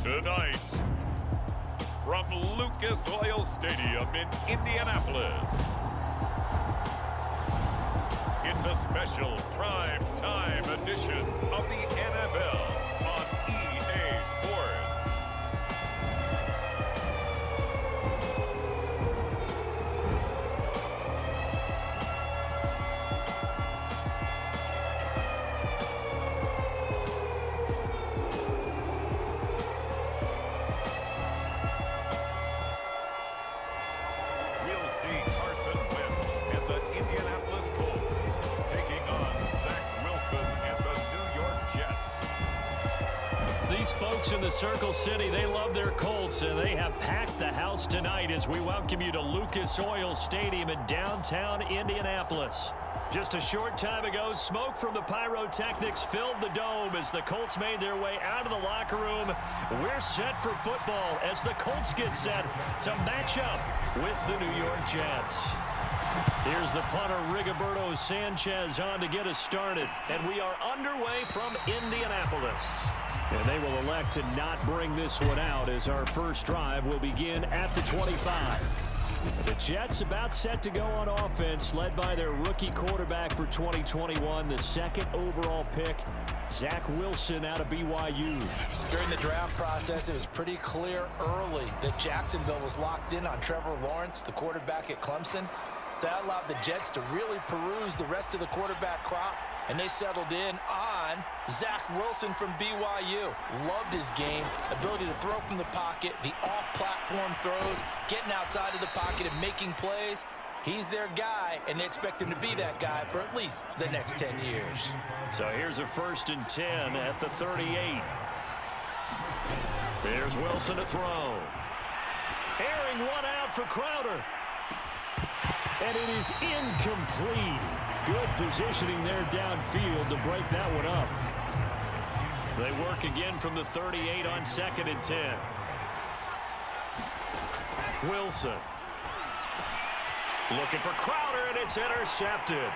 Tonight, from Lucas Oil Stadium in Indianapolis, it's a special prime time edition of the NFL on EA Sports. We'll see Carson Wentz and the Indianapolis Colts taking on Zach Wilson and the New York Jets. These folks in the Circle City, they love their Colts, and they have packed the house tonight as we welcome you to Lucas Oil Stadium in downtown Indianapolis. Just a short time ago, smoke from the pyrotechnics filled the dome as the Colts made their way out of the locker room. We're set for football as the Colts get set to match up with the New York Jets. Here's the punter, Rigoberto Sanchez, on to get us started. And we are underway from Indianapolis. And they will elect to not bring this one out as our first drive will begin at the 25. The Jets about set to go on offense, led by their rookie quarterback for 2021, the second overall pick, Zach Wilson out of BYU. During the draft process, it was pretty clear early that Jacksonville was locked in on Trevor Lawrence, the quarterback at Clemson. That allowed the Jets to really peruse the rest of the quarterback crop, and they settled in on Zach Wilson from BYU. Loved his game, ability to throw from the pocket, the off-platform throws, getting outside of the pocket and making plays. He's their guy, and they expect him to be that guy for at least the next 10 years. So here's a 1st and 10 at the 38. There's Wilson to throw. Airing one out for Crowder. And it is incomplete. Good positioning there downfield to break that one up. They work again from the 38 on 2nd and 10. Wilson. Looking for Crowder, and it's intercepted.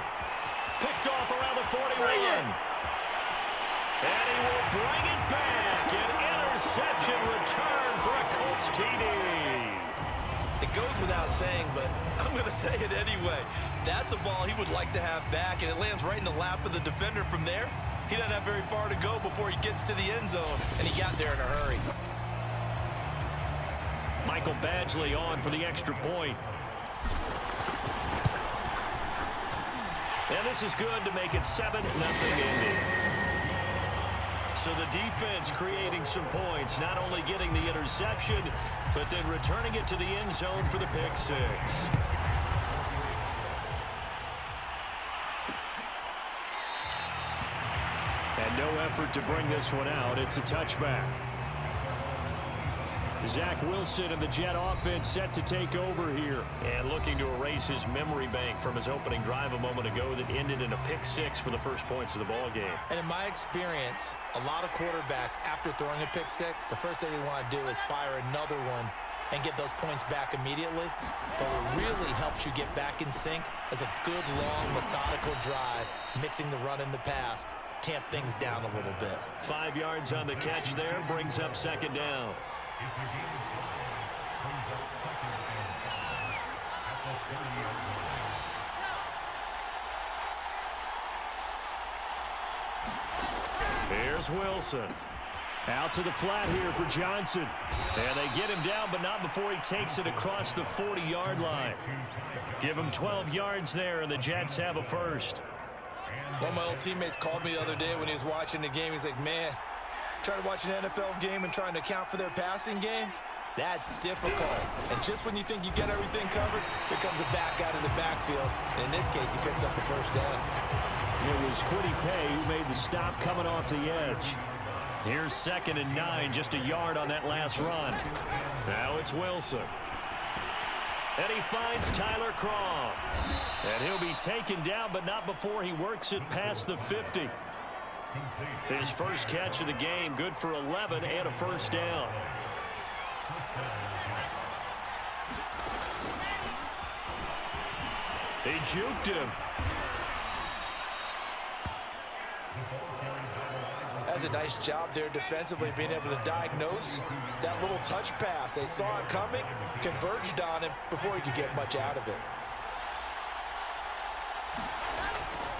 Picked off around the 41. And he will bring it back. An interception return for a Colts TD. It goes without saying, but I'm going to say it anyway. That's a ball he would like to have back, and it lands right in the lap of the defender from there. He doesn't have very far to go before he gets to the end zone, and he got there in a hurry. Michael Badgley on for the extra point. And this is good to make it 7-0 Indy. So the defense creating some points, not only getting the interception, but then returning it to the end zone for the pick six. And no effort to bring this one out. It's a touchback. Zach Wilson and the Jet offense set to take over here. And looking to erase his memory bank from his opening drive a moment ago that ended in a pick six for the first points of the ball game. And in my experience, a lot of quarterbacks, after throwing a pick six, the first thing they want to do is fire another one and get those points back immediately. But what really helps you get back in sync is a good, long, methodical drive, mixing the run and the pass, tamp things down a little bit. 5 yards on the catch there, brings up 2nd down. Here's Wilson. Out to the flat here for Johnson. And they get him down, but not before he takes it across the 40-yard line. Give him 12 yards there, and the Jets have a first. One of my old teammates called me the other day when he was watching the game. He's like, man, trying to watch an NFL game and trying to account for their passing game, that's difficult. And just when you think you get everything covered, here comes a back out of the backfield. And in this case, he picks up a first down. It was Kwity Paye who made the stop coming off the edge. Here's 2nd and 9, just a yard on that last run. Now it's Wilson. And he finds Tyler Kroft. And he'll be taken down, but not before he works it past the 50. His first catch of the game, good for 11 and a first down. He juked him. does a nice job there defensively, being able to diagnose that little touch pass. They saw it coming, converged on him before he could get much out of it.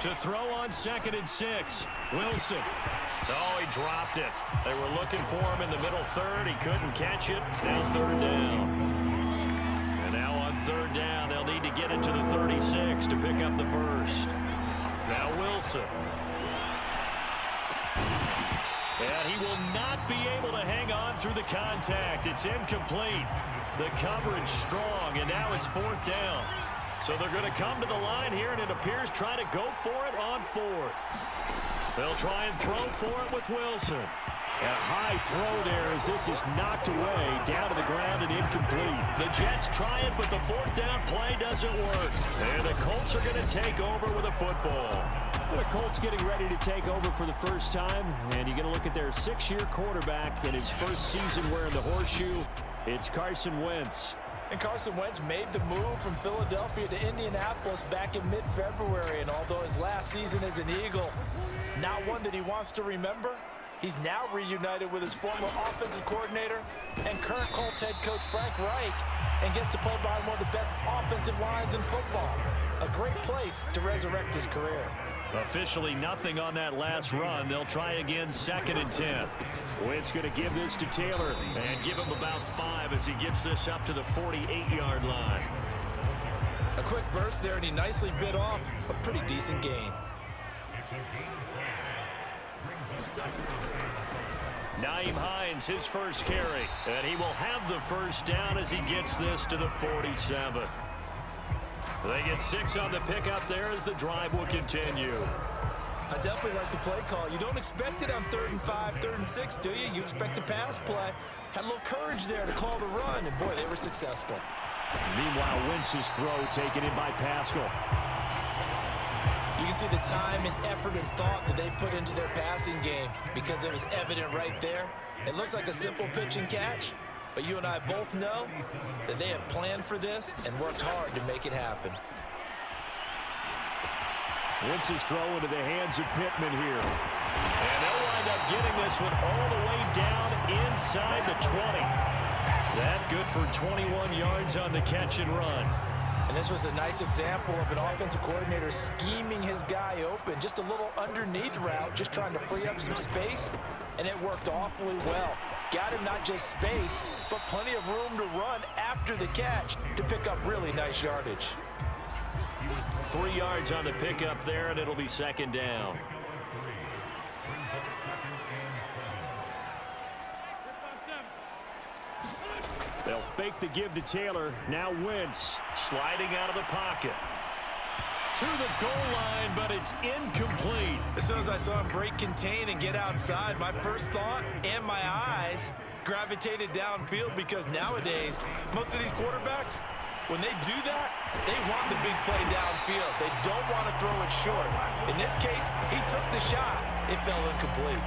To throw on 2nd and 6, Wilson. Oh, he dropped it. They were looking for him in the middle third. He couldn't catch it. Now 3rd down. And now on 3rd down, they'll need to get it to the 36 to pick up the first. Now Wilson. And he will not be able to hang on through the contact. It's incomplete. The coverage strong, and now it's 4th down. So they're going to come to the line here, and it appears trying to go for it on 4th. They'll try and throw for it with Wilson. And a high throw there as this is knocked away, down to the ground and incomplete. The Jets try it, but the 4th down play doesn't work. And the Colts are going to take over with a football. The Colts getting ready to take over for the first time, and you're going to look at their 6-year quarterback in his first season wearing the horseshoe. It's Carson Wentz. And Carson Wentz made the move from Philadelphia to Indianapolis back in mid-February, and although his last season as an Eagle, not one that he wants to remember, he's now reunited with his former offensive coordinator and current Colts head coach Frank Reich, and gets to play behind one of the best offensive lines in football. A great place to resurrect his career. Officially nothing on that last run. They'll try again 2nd and 10. Wentz going to give this to Taylor and give him about 5 as he gets this up to the 48-yard line. A quick burst there, and he nicely bit off a pretty decent gain. Nyheim Hines, his first carry, and he will have the first down as he gets this to the 47. They get 6 on the pickup there as the drive will continue. I definitely like the play call. You don't expect it on 3rd and 5, 3rd and 6, do you? You expect a pass play. Had a little courage there to call the run, and boy, they were successful. Meanwhile, Wentz's throw taken in by Pascal. You can see the time and effort and thought that they put into their passing game because it was evident right there. It looks like a simple pitch and catch, but you and I both know that they have planned for this and worked hard to make it happen. Wentz's throw into the hands of Pittman here. And they'll wind up getting this one all the way down inside the 20. That good for 21 yards on the catch and run. And this was a nice example of an offensive coordinator scheming his guy open. Just a little underneath route, just trying to free up some space, and it worked awfully well. Got him not just space, but plenty of room to run after the catch to pick up really nice yardage. 3 yards on the pickup there, and it'll be 2nd down. They'll fake the give to Taylor. Now Wentz sliding out of the pocket. To the goal line, but it's incomplete. As soon as I saw him break contain and get outside, my first thought and my eyes gravitated downfield, because nowadays, most of these quarterbacks, when they do that, they want the big play downfield. They don't want to throw it short. In this case, he took the shot. It fell incomplete.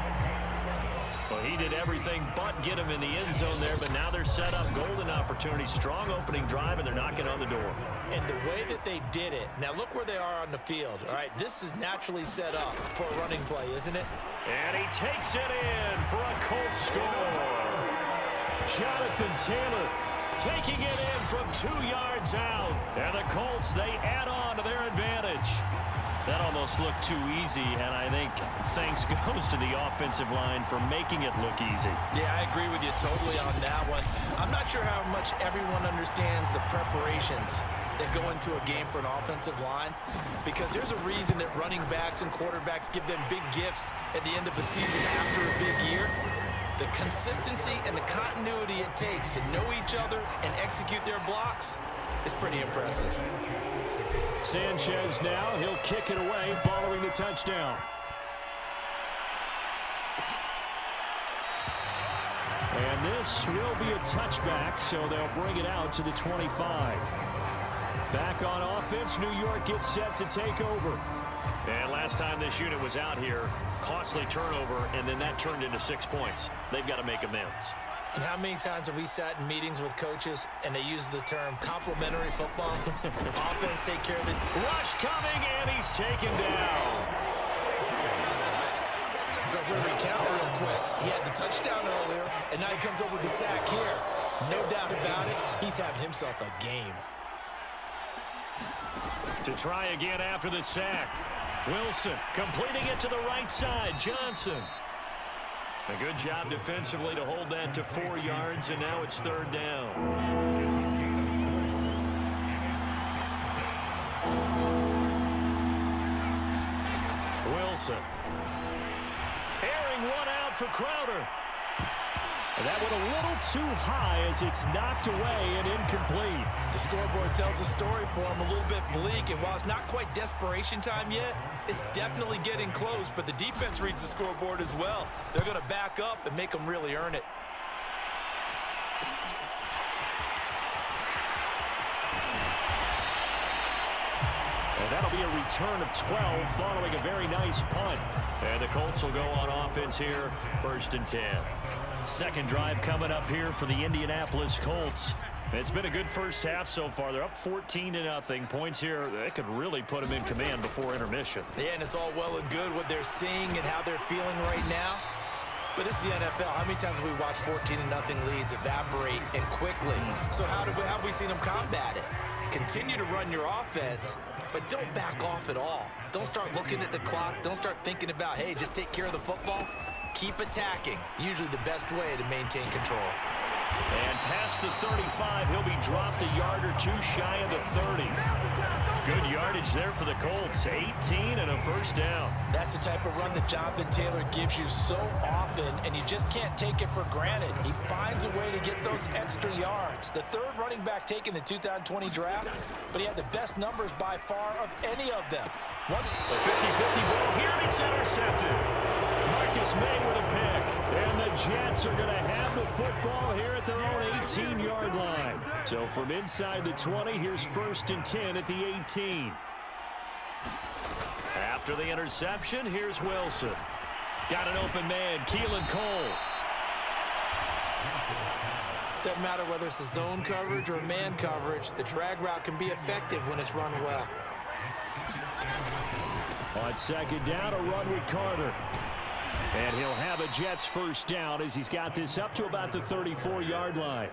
Well, he did everything but get him in the end zone there, but now they're set up. Golden opportunity, strong opening drive, and they're knocking on the door. And the way that they did it, now look where they are on the field. All right, this is naturally set up for a running play, isn't it? And he takes it in for a Colts score. Jonathan Taylor taking it in from 2 yards out. And the Colts, they add on to their advantage. That almost looked too easy, and I think thanks goes to the offensive line for making it look easy. Yeah, I agree with you totally on that one. I'm not sure how much everyone understands the preparations that go into a game for an offensive line, because there's a reason that running backs and quarterbacks give them big gifts at the end of a season after a big year. The consistency and the continuity it takes to know each other and execute their blocks is pretty impressive. Sanchez now, he'll kick it away following the touchdown. And this will be a touchback, so they'll bring it out to the 25. Back on offense, New York gets set to take over. And last time this unit was out here, costly turnover, and then that turned into 6 points. They've got to make amends. And how many times have we sat in meetings with coaches and they use the term complementary football? Offense take care of it. Rush coming, and he's taken down. himself a recount real quick. He had the touchdown earlier, and now he comes up with the sack here. No doubt about it, he's having himself a game. To try again after the sack. Wilson completing it to the right side. Johnson. A good job defensively to hold that to 4 yards, and now it's third down. Wilson. Airing one out for Crowder. And that went a little too high as it's knocked away and incomplete. The scoreboard tells a story for him, a little bit bleak, and while it's not quite desperation time yet, it's definitely getting close, but the defense reads the scoreboard as well. They're going to back up and make them really earn it. And that'll be a return of 12 following a very nice punt. And the Colts will go on offense here, 1st and 10. Second drive coming up here for the Indianapolis Colts. It's been a good first half so far. They're up 14-0. Points here, they could really put them in command before intermission. Yeah, and it's all well and good what they're seeing and how they're feeling right now. But it's the NFL. How many times have we watched 14-0 leads evaporate and quickly? So how have we seen them combat it? Continue to run your offense, but don't back off at all. Don't start looking at the clock. Don't start thinking about, hey, just take care of the football. Keep attacking. Usually the best way to maintain control. And past the 35, he'll be dropped a yard or two shy of the 30. Good yardage there for the Colts. 18 and a first down. That's the type of run that Jonathan Taylor gives you so often, and you just can't take it for granted. He finds a way to get those extra yards. The third running back taken in the 2020 draft, but he had the best numbers by far of any of them. The 50-50 ball here, it's intercepted. Marcus May with a pick. And the Jets are going to have the football here at their own 18-yard line. So from inside the 20, here's 1st and 10 at the 18. After the interception, here's Wilson. Got an open man, Keelan Cole. Doesn't matter whether it's a zone coverage or man coverage, the drag route can be effective when it's run well. On second down, a run with Carter. And he'll have a Jets first down as he's got this up to about the 34-yard line.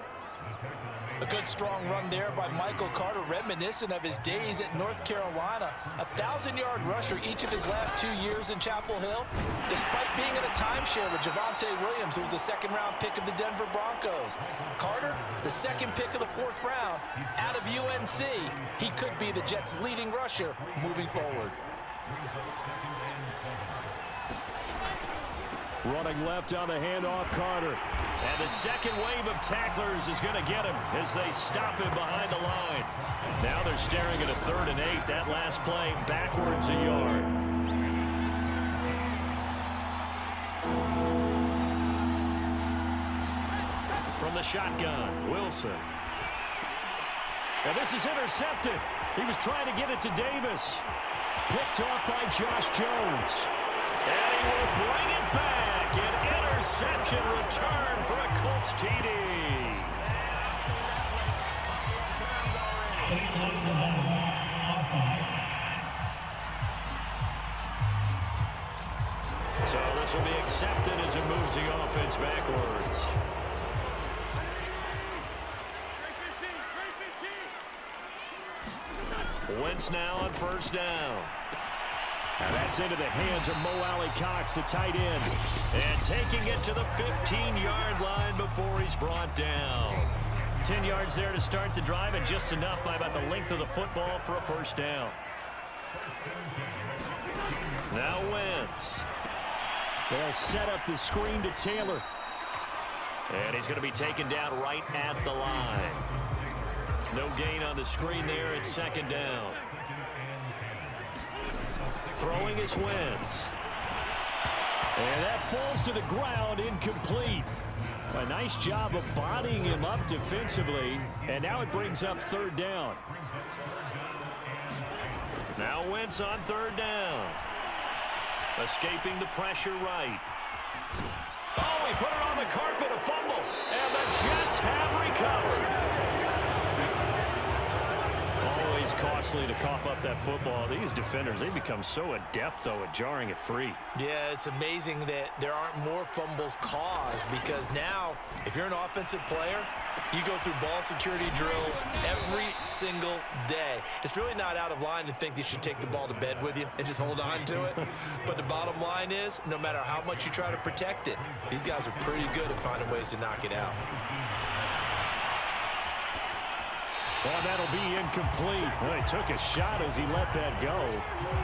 A good strong run there by Michael Carter, reminiscent of his days at North Carolina. A 1,000-yard rusher each of his last 2 years in Chapel Hill. Despite being in a timeshare with Javonte Williams, who was a second-round pick of the Denver Broncos. Carter, the second pick of the 4th round out of UNC. He could be the Jets' leading rusher moving forward. Running left on the handoff, Carter. And the second wave of tacklers is going to get him as they stop him behind the line. Now they're staring at a 3rd and 8. That last play backwards a yard. From the shotgun, Wilson. Now this is intercepted. He was trying to get it to Davis. Picked off by Josh Jones. And he will bring it back. An interception return for a Colts TD. So this will be accepted as it moves the offense backwards. Wentz now on first down. And that's into the hands of Mo Alley-Cox, the tight end. And taking it to the 15-yard line before he's brought down. 10 yards there to start the drive, and just enough by about the length of the football for a first down. Now Wentz. They'll set up the screen to Taylor. And he's going to be taken down right at the line. No gain on the screen there. It's second down. Throwing is Wentz. And that falls to the ground, incomplete. A nice job of bodying him up defensively. And now it brings up 3rd down. Now Wentz on 3rd down. Escaping the pressure right. Oh, he put it on the carpet, a fumble. And the Jets have recovered. was costly to cough up that football. These defenders, they become so adept, though, at jarring it free. Yeah, it's amazing that there aren't more fumbles caused because now, if you're an offensive player, you go through ball security drills every single day. It's really not out of line to think you should take the ball to bed with you and just hold on to it. But the bottom line is, no matter how much you try to protect it, these guys are pretty good at finding ways to knock it out. Well, that'll be incomplete. Well, he took a shot as he let that go.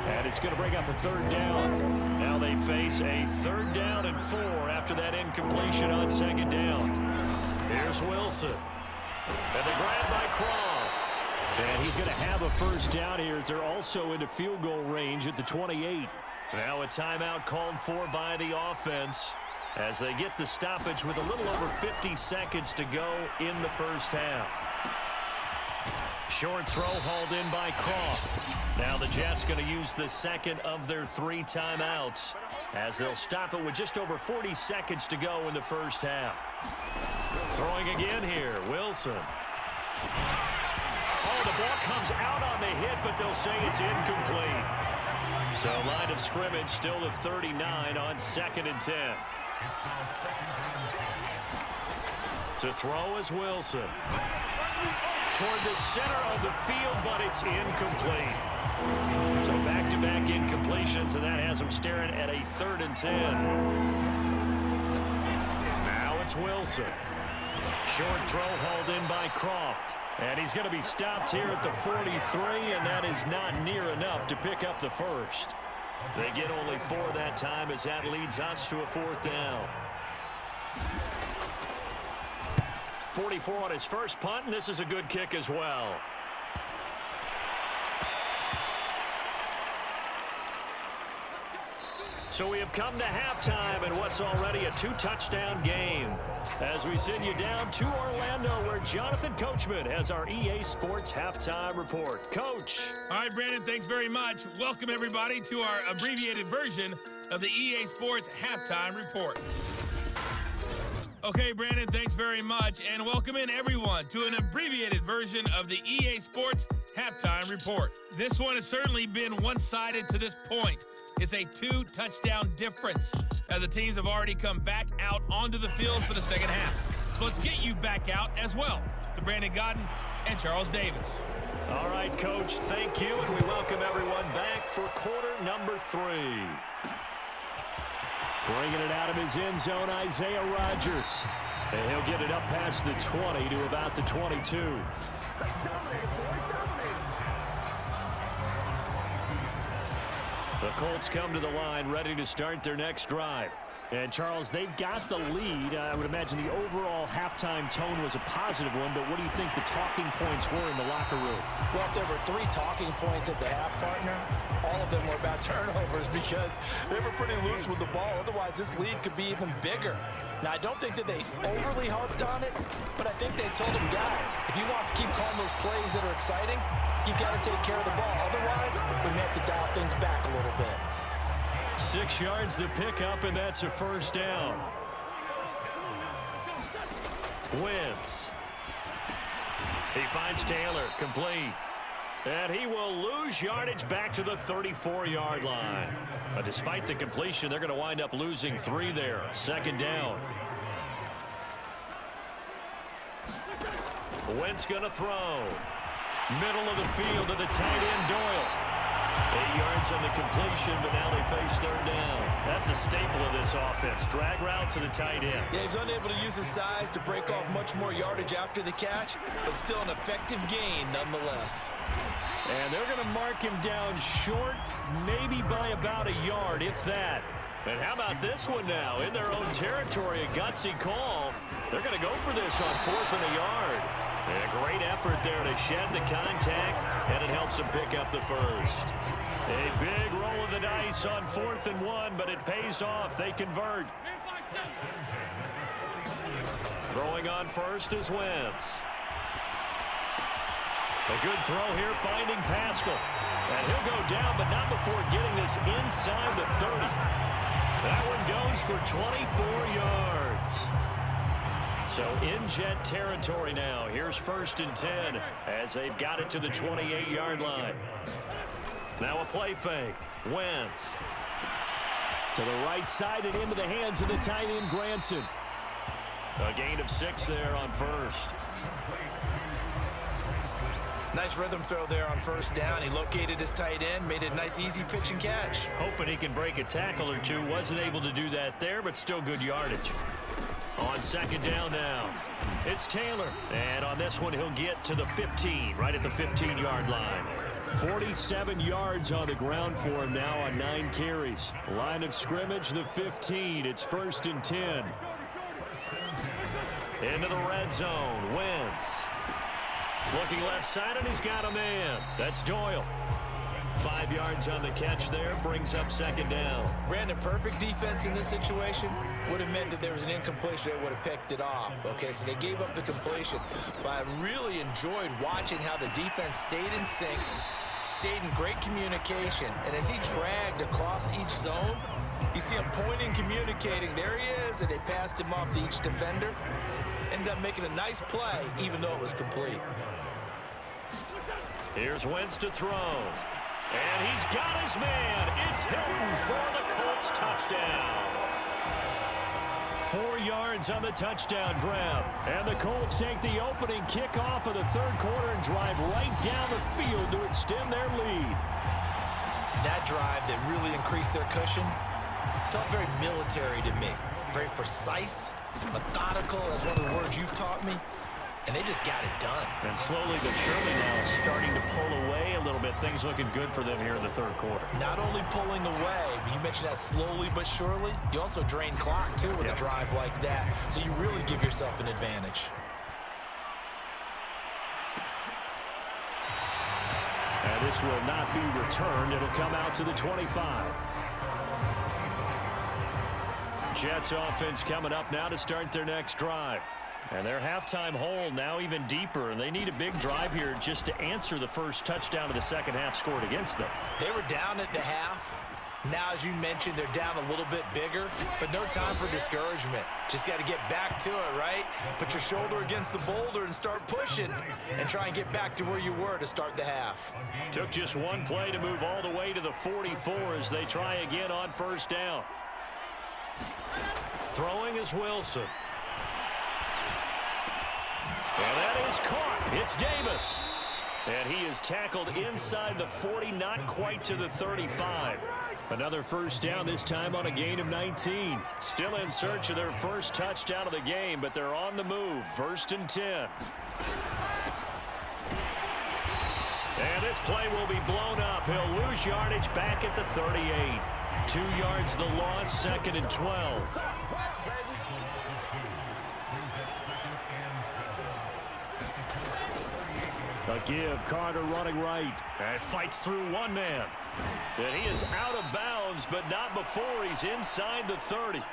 And it's going to bring up a third down. Now they face a 3rd down and 4 after that incompletion on 2nd down. Here's Wilson. And the grab by Croft. And he's going to have a 1st down here as they're also into field goal range at the 28. Now a timeout called for by the offense as they get the stoppage with a little over 50 seconds to go in the first half. Short throw hauled in by Croft. Now the Jets going to use the 2nd of their 3 timeouts as they'll stop it with just over 40 seconds to go in the first half. Throwing again here, Wilson. Oh, the ball comes out on the hit, but they'll say it's incomplete. So line of scrimmage still the 39 on 2nd and 10. To throw is Wilson. Toward the center of the field, but it's incomplete. So back-to-back incompletions, and that has them staring at a 3rd and 10. Now it's Wilson. Short throw hauled in by Croft. And he's going to be stopped here at the 43, and that is not near enough to pick up the 1st. They get only 4 that time as that leads us to a 4th down. 44 on his first punt, and this is a good kick as well. So we have come to halftime in what's already a 2-touchdown game. As we send you down to Orlando, where Jonathan Coachman has our EA Sports Halftime Report. Coach. All right, Brandon, thanks very much. Welcome, everybody, to our abbreviated version of the EA Sports Halftime Report. Okay, Brandon, thanks very much, and welcome in everyone to an abbreviated version of the EA Sports Halftime Report. This one has certainly been one-sided to this point. It's a 2-touchdown difference as the teams have already come back out onto the field for the second half. So let's get you back out as well to Brandon Godden and Charles Davis. All right, Coach, thank you, and we welcome everyone back for quarter number 3. Bringing it out of his end zone, Isaiah Rodgers. And he'll get it up past the 20 to about the 22. The Colts come to the line, ready to start their next drive. And, Charles, they've got the lead. I would imagine the overall halftime tone was a positive one, but what do you think the talking points were in the locker room? Well, if there were 3 talking points at the half, partner, all of them were about turnovers because they were pretty loose with the ball. Otherwise, this lead could be even bigger. Now, I don't think that they overly harped on it, but I think they told them, guys, if you want to keep calling those plays that are exciting, you've got to take care of the ball. Otherwise, we may have to dial things back a little bit. 6 yards the pickup, and that's a 1st down. Wentz. He finds Taylor, complete. And he will lose yardage back to the 34-yard line. But despite the completion, they're going to wind up losing 3 there. 2nd down. Wentz going to throw. Middle of the field to the tight end, Doyle. 8 yards on the completion, but now they face 3rd down. That's a staple of this offense. Drag route to the tight end. Yeah, he's unable to use his size to break off much more yardage after the catch, but still an effective gain nonetheless. And they're going to mark him down short, maybe by about a yard, if that. And how about this one now? In their own territory, a gutsy call. They're going to go for this on 4th and a yard. And a great effort there to shed the contact, and it helps them pick up the 1st. A big roll of the dice on 4th and 1, but it pays off. They convert. Throwing on first is Wentz. A good throw here, finding Pascal. And he'll go down, but not before getting this inside the 30. That one goes for 24 yards. So in Jet territory now. Here's 1st and 10 as they've got it to the 28-yard line. Now a play fake. Wentz. To the right side and into the hands of the tight end, Granson. A gain of 6 there on 1st. Nice rhythm throw there on 1st down. He located his tight end, made it a nice easy pitch and catch. Hoping he can break a tackle or two. Wasn't able to do that there, but still good yardage. On 2nd down now, it's Taylor. And on this one, he'll get to the 15, right at the 15-yard line. 47 yards on the ground for him now on 9 carries. Line of scrimmage, the 15. It's 1st and 10. Into the red zone. Wentz. Looking left side, and he's got a man. That's Doyle. 5 yards on the catch there. Brings up 2nd down. Brandon, perfect defense in this situation would have meant that there was an incompletion that would have picked it off. Okay, so they gave up the completion. But I really enjoyed watching how the defense stayed in sync, stayed in great communication. And as he dragged across each zone, you see him pointing, communicating. There he is, and they passed him off to each defender. Ended up making a nice play, even though it was complete. Here's Wentz to throw. And he's got his man. It's Hilton for the Colts touchdown. 4 yards on the touchdown grab. And the Colts take the opening kickoff of the 3rd quarter and drive right down the field to extend their lead. That drive that really increased their cushion felt very military to me. Very precise, methodical. That's one of the words you've taught me. And they just got it done. And slowly but surely now starting to pull away a little bit. Things looking good for them here in the 3rd quarter. Not only pulling away, but you mentioned that slowly but surely. You also drain clock, too, with a drive like that. So you really give yourself an advantage. And this will not be returned. It'll come out to the 25. Jets offense coming up now to start their next drive. And their halftime hole now even deeper, and they need a big drive here just to answer the first touchdown of the second half scored against them. They were down at the half. Now, as you mentioned, they're down a little bit bigger, but no time for discouragement. Just got to get back to it, right? Put your shoulder against the boulder and start pushing and try and get back to where you were to start the half. Took just one play to move all the way to the 44 as they try again on 1st down. Throwing is Wilson. And that is caught. It's Davis. And he is tackled inside the 40, not quite to the 35. Another 1st down, this time on a gain of 19. Still in search of their first touchdown of the game, but they're on the move. 1st and 10. And this play will be blown up. He'll lose yardage back at the 38. 2 yards the loss, 2nd and 12. A give, Carter running right. And fights through one man. And he is out of bounds, but not before he's inside the 30.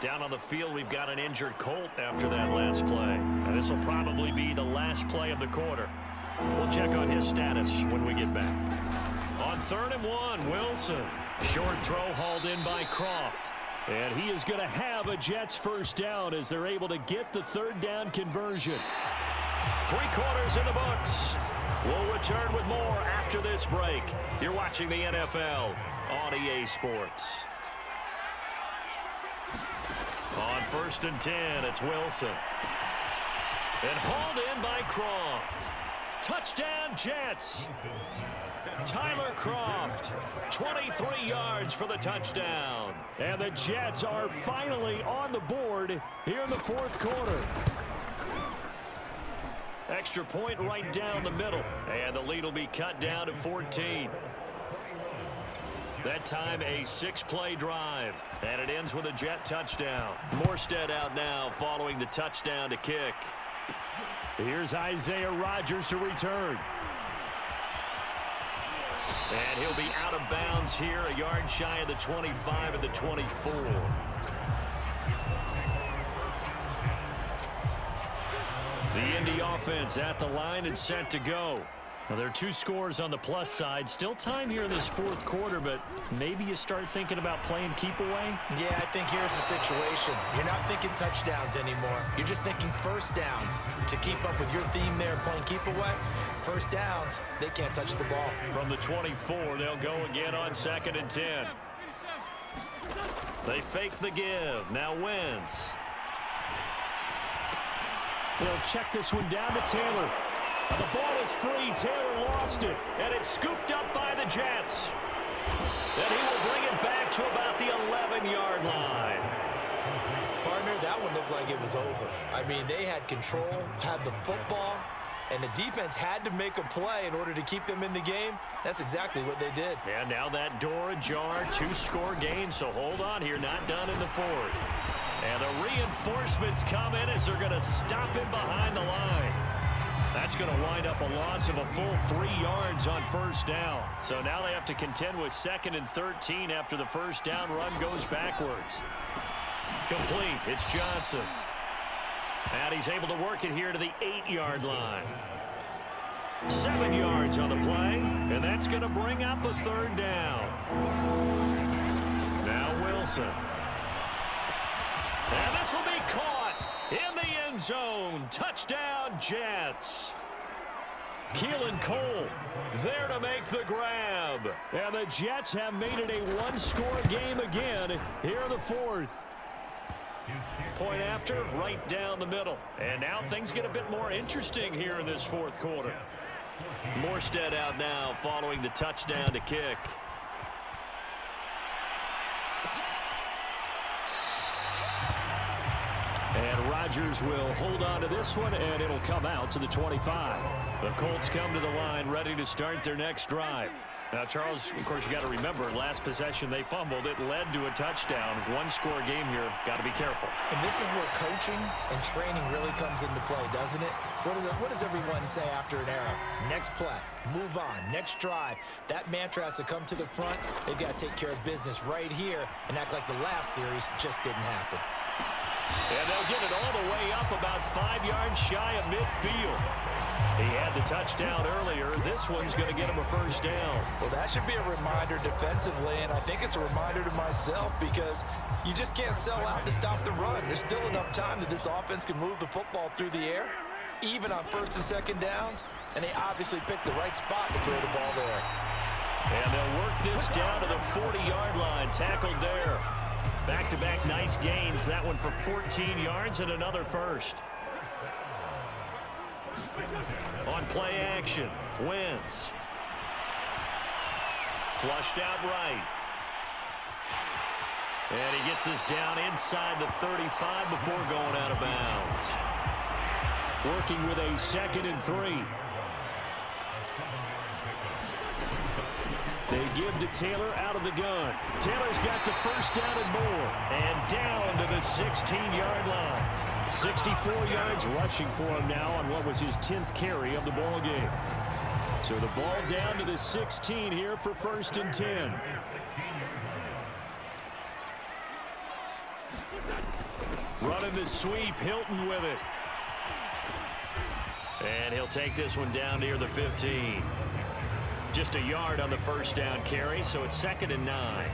Down on the field, we've got an injured Colt after that last play. And this will probably be the last play of the quarter. We'll check on his status when we get back. On 3rd and 1, Wilson. Short throw hauled in by Croft. And he is going to have a Jets 1st down as they're able to get the 3rd down conversion. 3 quarters in the books. We'll return with more after this break. You're watching the NFL on EA Sports. On 1st and 10, it's Wilson. And hauled in by Croft. Touchdown, Jets. Tyler Croft, 23 yards for the touchdown. And the Jets are finally on the board here in the 4th quarter. Extra point right down the middle. And the lead will be cut down to 14. That time a 6-play drive. And it ends with a Jet touchdown. Morstead out now following the touchdown to kick. Here's Isaiah Rodgers to return. And he'll be out of bounds here, a yard shy of the 25 and the 24. The Indy offense at the line and set to go. Well, there are two scores on the plus side. Still time here in this fourth quarter, but maybe you start thinking about playing keep away? Yeah, I think here's the situation. You're not thinking touchdowns anymore. You're just thinking first downs. To keep up with your theme there, playing keep away, first downs, they can't touch the ball. From the 24, they'll go again on 2nd and 10. They fake the give. Now Wentz. They'll check this one down to Taylor. The ball is free. Taylor lost it. And it's scooped up by the Jets. And he will bring it back to about the 11-yard line. Partner, that one looked like it was over. I mean, they had control, had the football, and the defense had to make a play in order to keep them in the game. That's exactly what they did. And now that door ajar, 2-score game, so hold on here, not done in the fourth. And the reinforcements come in as they're going to stop him behind the line. That's going to wind up a loss of a full 3 yards on first down. So now they have to contend with 2nd and 13 after the first down run goes backwards. Complete. It's Johnson. And he's able to work it here to the 8-yard line. 7 yards on the play, and that's going to bring up a third down. Now Wilson. And this will be caught in the end zone. Touchdown, Jets. Keelan Cole there to make the grab. And the Jets have made it a one-score game again here in the fourth. Point after, right down the middle. And now things get a bit more interesting here in this fourth quarter. Morstead out now following the touchdown to kick. And Rodgers will hold on to this one, and it'll come out to the 25. The Colts come to the line ready to start their next drive. Now, Charles, of course, you got to remember, last possession they fumbled. It led to a touchdown. One-score game here. Got to be careful. And this is where coaching and training really comes into play, doesn't it? What does everyone say after an error? Next play, move on, next drive. That mantra has to come to the front. They've got to take care of business right here and act like the last series just didn't happen. And they'll get it all the way up about 5 yards shy of midfield. He had the touchdown earlier. This one's going to get him a first down. Well, that should be a reminder defensively, and I think it's a reminder to myself because you just can't sell out to stop the run. There's still enough time that this offense can move the football through the air, even on first and second downs, and they obviously picked the right spot to throw the ball there. And they'll work this down to the 40-yard line. Tackled there. Back-to-back nice gains. That one for 14 yards and another first. On play action, Wentz. Flushed out right. And he gets us down inside the 35 before going out of bounds. Working with a 2nd and 3. They give to Taylor out of the gun. Taylor's got the first down and more. And down to the 16-yard line. 64 yards rushing for him now on what was his 10th carry of the ball game. So the ball down to the 16 here for 1st and 10. Running the sweep, Hilton with it. And he'll take this one down near the 15. Just a yard on the first down carry, so it's 2nd and 9.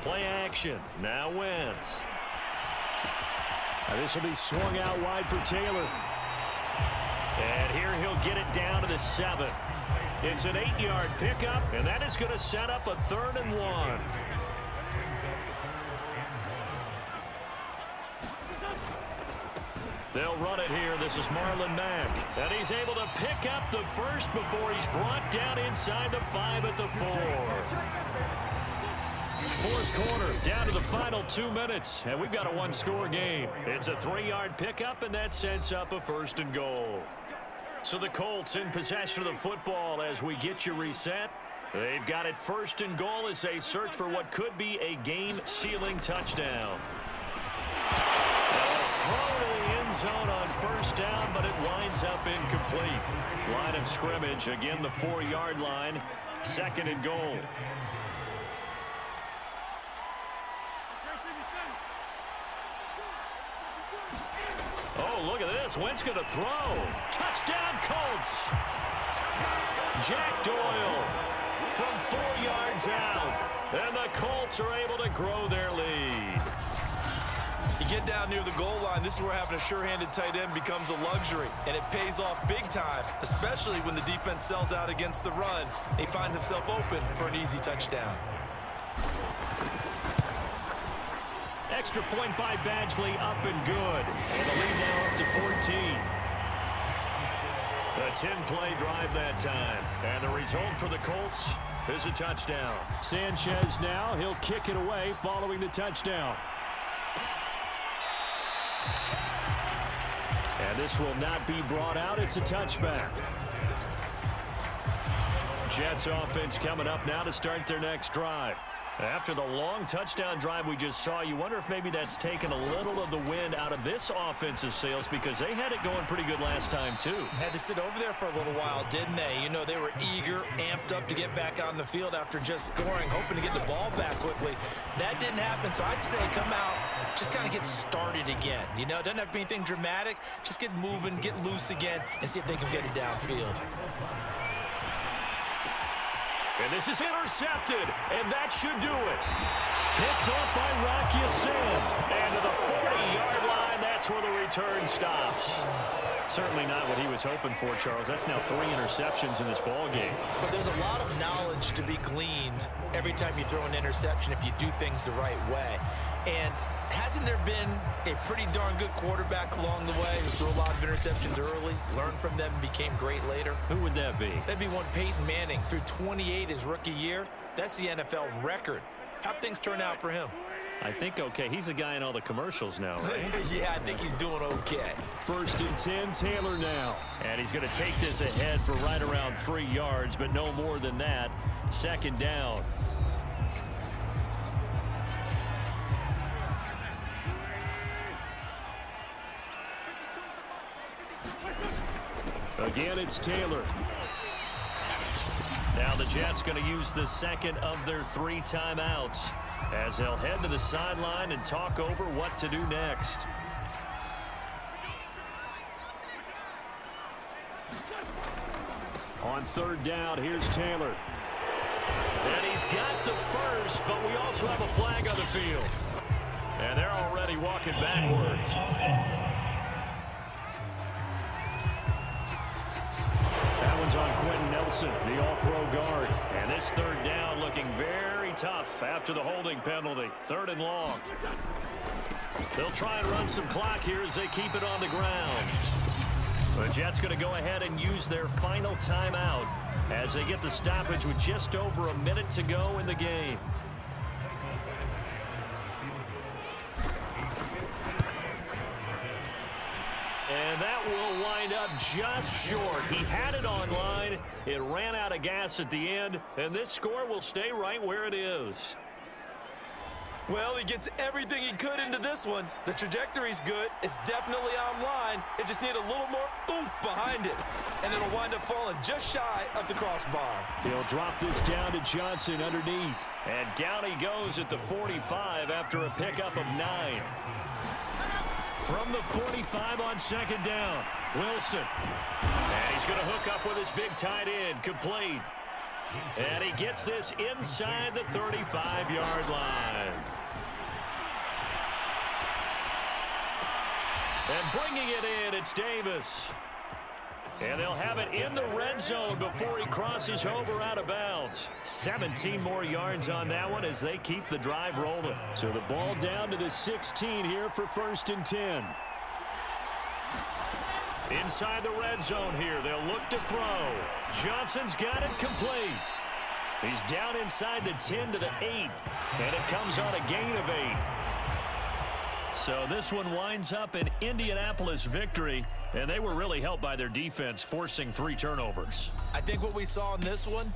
Play action. Now Wentz. This will be swung out wide for Taylor. And here he'll get it down to the 7. It's an 8-yard pickup, and that is going to set up a 3rd and 1. They'll run it here. This is Marlon Mack. And he's able to pick up the first before he's brought down inside the 5 at the 4. Fourth quarter, down to the final 2 minutes. And we've got a one-score game. It's a 3-yard pickup, and that sets up a 1st and goal. So the Colts in possession of the football as we get you reset. They've got it 1st and goal as they search for what could be a game-sealing touchdown. Throw to the end zone on first down, but it winds up incomplete. Line of scrimmage, again the 4-yard line, 2nd and goal. this. Wentz going to throw. Touchdown, Colts. Jack Doyle from 4 yards out. And the Colts are able to grow their lead. You get down near the goal line, this is where having a sure-handed tight end becomes a luxury, and it pays off big time, especially when the defense sells out against the run. He finds himself open for an easy touchdown. Extra point by Badgley, up and good. And the lead now up to 14. A 10-play drive that time. And the result for the Colts is a touchdown. Sanchez now, he'll kick it away following the touchdown. And this will not be brought out. It's a touchback. Jets offense coming up now to start their next drive. After the long touchdown drive we just saw, you wonder if maybe that's taken a little of the wind out of this offensive sails, because they had it going pretty good last time too. Had to sit over there for a little while, didn't they? You know, they were eager, amped up to get back on the field after just scoring, hoping to get the ball back quickly. That didn't happen, so I'd say come out, just kind of get started again. You know, it doesn't have to be anything dramatic. Just get moving, get loose again, and see if they can get it downfield. And this is intercepted, and that should do it. Picked up by Rocky Sin. And to the 40-yard line, that's where the return stops. Certainly not what he was hoping for, Charles. That's now 3 interceptions in this ball game. But there's a lot of knowledge to be gleaned every time you throw an interception if you do things the right way. And hasn't there been a pretty darn good quarterback along the way who threw a lot of interceptions early, learned from them, and became great later? Who would that be? That'd be one Peyton Manning. Threw 28 his rookie year. That's the NFL record. How'd things turn out for him? I think okay. He's the guy in all the commercials now, right? Yeah, I think he's doing okay. 1st and 10, Taylor now. And he's going to take this ahead for right around 3 yards, but no more than that. 2nd down. Again, it's Taylor. Now the Jets going to use the second of their 3 timeouts as they'll head to the sideline and talk over what to do next. On 3rd down, here's Taylor. And he's got the first, but we also have a flag on the field. And they're already walking backwards. On Quentin Nelson, the all-pro guard. And this 3rd down looking very tough after the holding penalty. 3rd and long. They'll try and run some clock here as they keep it on the ground. The Jets going to go ahead and use their final timeout as they get the stoppage with just over a minute to go in the game. And that will wind up just short. He had it online. It ran out of gas at the end, and this score will stay right where it is. Well, he gets everything he could into this one. The trajectory's good. It's definitely online. It just needs a little more oomph behind it. And it'll wind up falling just shy of the crossbar. He'll drop this down to Johnson underneath. And down he goes at the 45 after a pickup of 9. From the 45 on 2nd down, Wilson. And he's going to hook up with his big tight end, complete. And he gets this inside the 35-yard line. And bringing it in, it's Davis. And they'll have it in the red zone before he crosses over out of bounds. 17 more yards on that one as they keep the drive rolling. So the ball down to the 16 here for 1st and 10. Inside the red zone here, they'll look to throw. Johnson's got it complete. He's down inside the 10 to the 8. And it comes on a gain of 8. So this one winds up an Indianapolis victory, and they were really helped by their defense, forcing 3 turnovers. I think what we saw in this one,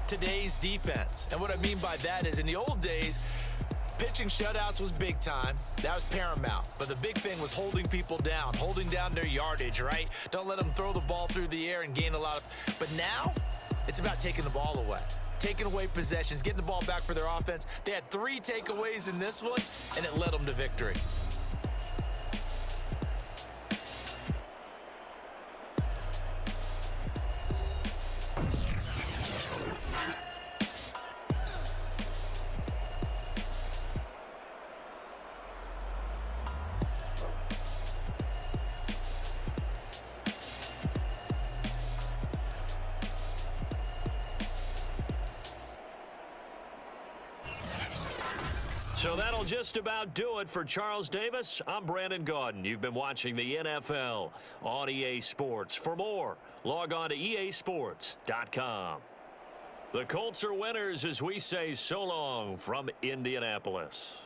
today's defense. And what I mean by that is in the old days, pitching shutouts was big time. That was paramount. But the big thing was holding people down, holding down their yardage, right? Don't let them throw the ball through the air and gain a lot of... But now, it's about taking the ball away. Taking away possessions, getting the ball back for their offense. They had 3 takeaways in this one, and it led them to victory. So that'll just about do it for Charles Davis. I'm Brandon Gaudin. You've been watching the NFL on EA Sports. For more, log on to easports.com. The Colts are winners as we say so long from Indianapolis.